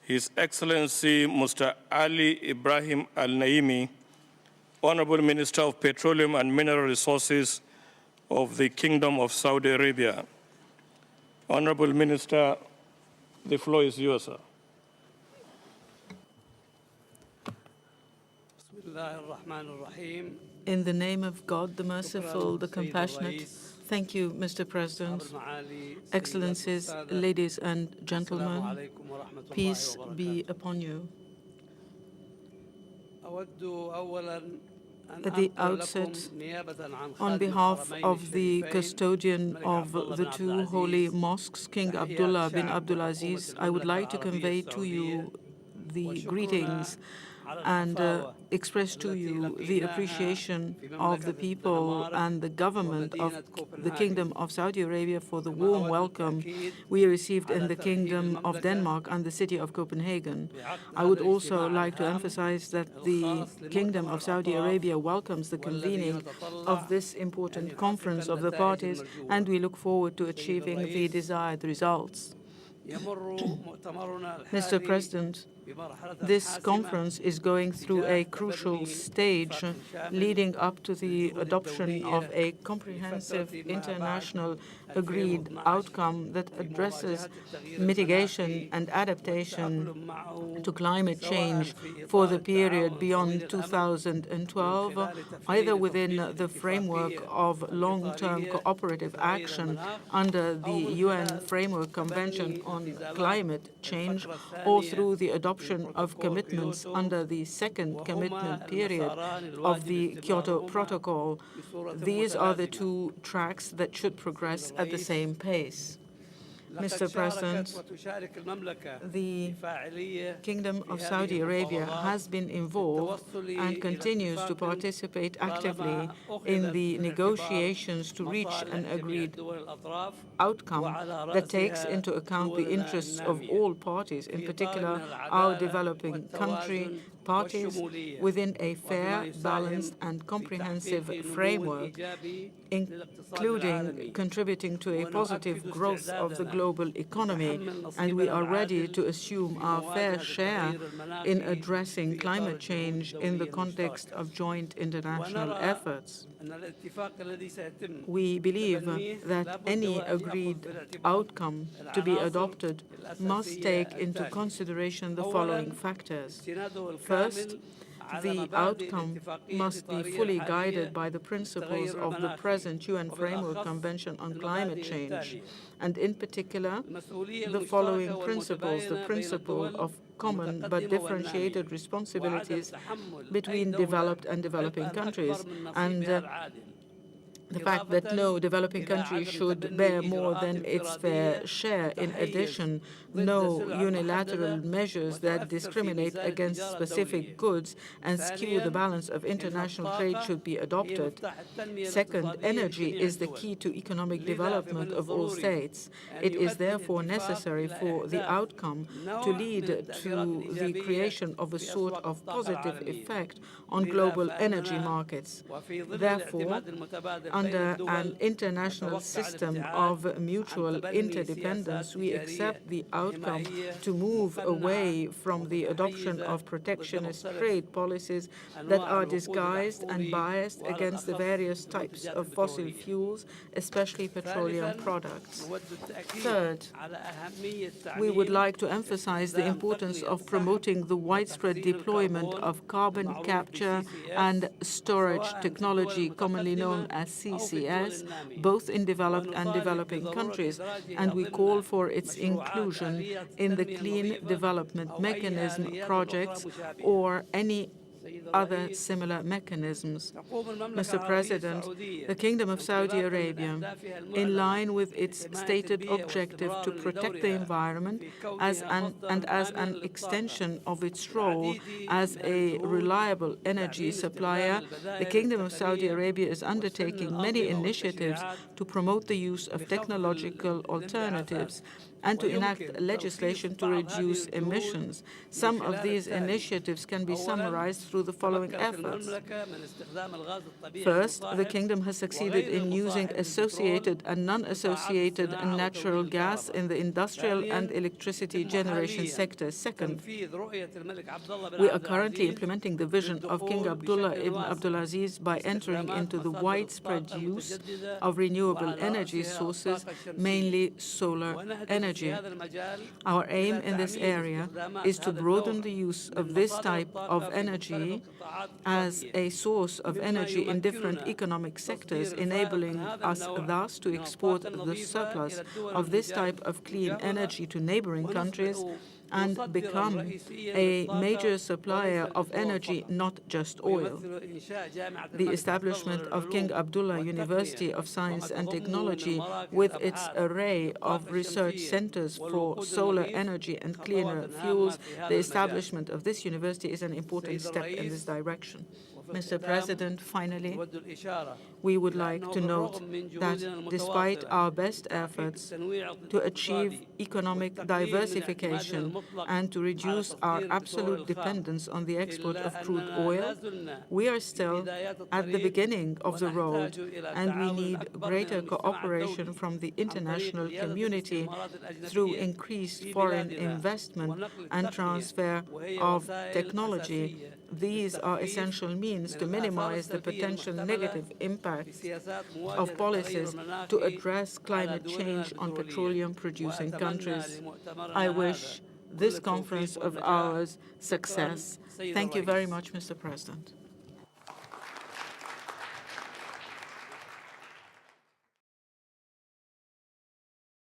His Excellency Mr. Ali Ibrahim Al-Naimi, Honorable Minister of Petroleum and Mineral Resources of the Kingdom of Saudi Arabia. Honorable Minister, the floor is yours, sir. In the name of God, the Merciful, the Compassionate, thank you, Mr. President, Excellencies, ladies and gentlemen, peace be upon you. At the outset, on behalf of the custodian of the two holy mosques, King Abdullah bin Abdulaziz, I would like to convey to you the greetings and express to you the appreciation of the people and the government of the Kingdom of Saudi Arabia for the warm welcome we received in the Kingdom of Denmark and the city of Copenhagen. I would also like to emphasize that the Kingdom of Saudi Arabia welcomes the convening of this important conference of the parties, and we look forward to achieving the desired results. Mr. President, this conference is going through a crucial stage leading up to the adoption of a comprehensive international agreed outcome that addresses mitigation and adaptation to climate change for the period beyond 2012, either within the framework of long-term cooperative action under the UN Framework Convention on Climate Change or through the adoption of commitments under the second commitment period of the Kyoto Protocol. These are the two tracks that should progress at the same pace. Mr. President, the Kingdom of Saudi Arabia has been involved and continues to participate actively in the negotiations to reach an agreed outcome that takes into account the interests of all parties, in particular our developing country parties, within a fair, balanced, and comprehensive framework, including contributing to a positive growth of the global economy, and we are ready to assume our fair share in addressing climate change in the context of joint international efforts. We believe that any agreed outcome to be adopted must take into consideration the following factors. First, the outcome must be fully guided by the principles of the present UN Framework Convention on Climate Change, and in particular, the following principles: the principle of common but differentiated responsibilities between developed and developing countries, and the fact that no developing country should bear more than its fair share. In addition, no unilateral measures that discriminate against specific goods and skew the balance of international trade should be adopted. Second, energy is the key to economic development of all states. It is therefore necessary for the outcome to lead to the creation of a sort of positive effect on global energy markets. Therefore, under an international system of mutual interdependence, we accept the outcome to move away from the adoption of protectionist trade policies that are disguised and biased against the various types of fossil fuels, especially petroleum products. Third, we would like to emphasize the importance of promoting the widespread deployment of carbon capture and storage technology, commonly known as CCS, both in developed and developing countries, and we call for its inclusion in the Clean Development Mechanism projects or any other similar mechanisms. Mr. President, the Kingdom of Saudi Arabia, in line with its stated objective to protect the environment as an extension of its role as a reliable energy supplier, the Kingdom of Saudi Arabia is undertaking many initiatives to promote the use of technological alternatives and to enact legislation to reduce emissions. Some of these initiatives can be summarized through the following efforts. First, the Kingdom has succeeded in using associated and non-associated natural gas in the industrial and electricity generation sectors. Second, we are currently implementing the vision of King Abdullah ibn Abdulaziz by entering into the widespread use of renewable energy sources, mainly solar energy. Our aim in this area is to broaden the use of this type of energy as a source of energy in different economic sectors, enabling us thus to export the surplus of this type of clean energy to neighboring countries and become a major supplier of energy, not just oil. The establishment of King Abdullah University of Science and Technology, with its array of research centers for solar energy and cleaner fuels, the establishment of this university is an important step in this direction. Mr. President, finally, we would like to note that despite our best efforts to achieve economic diversification and to reduce our absolute dependence on the export of crude oil, we are still at the beginning of the road, and we need greater cooperation from the international community through increased foreign investment and transfer of technology. These are essential means to minimize the potential negative impacts of policies to address climate change on petroleum-producing countries. I wish this conference of ours success. Thank you very much, Mr. President.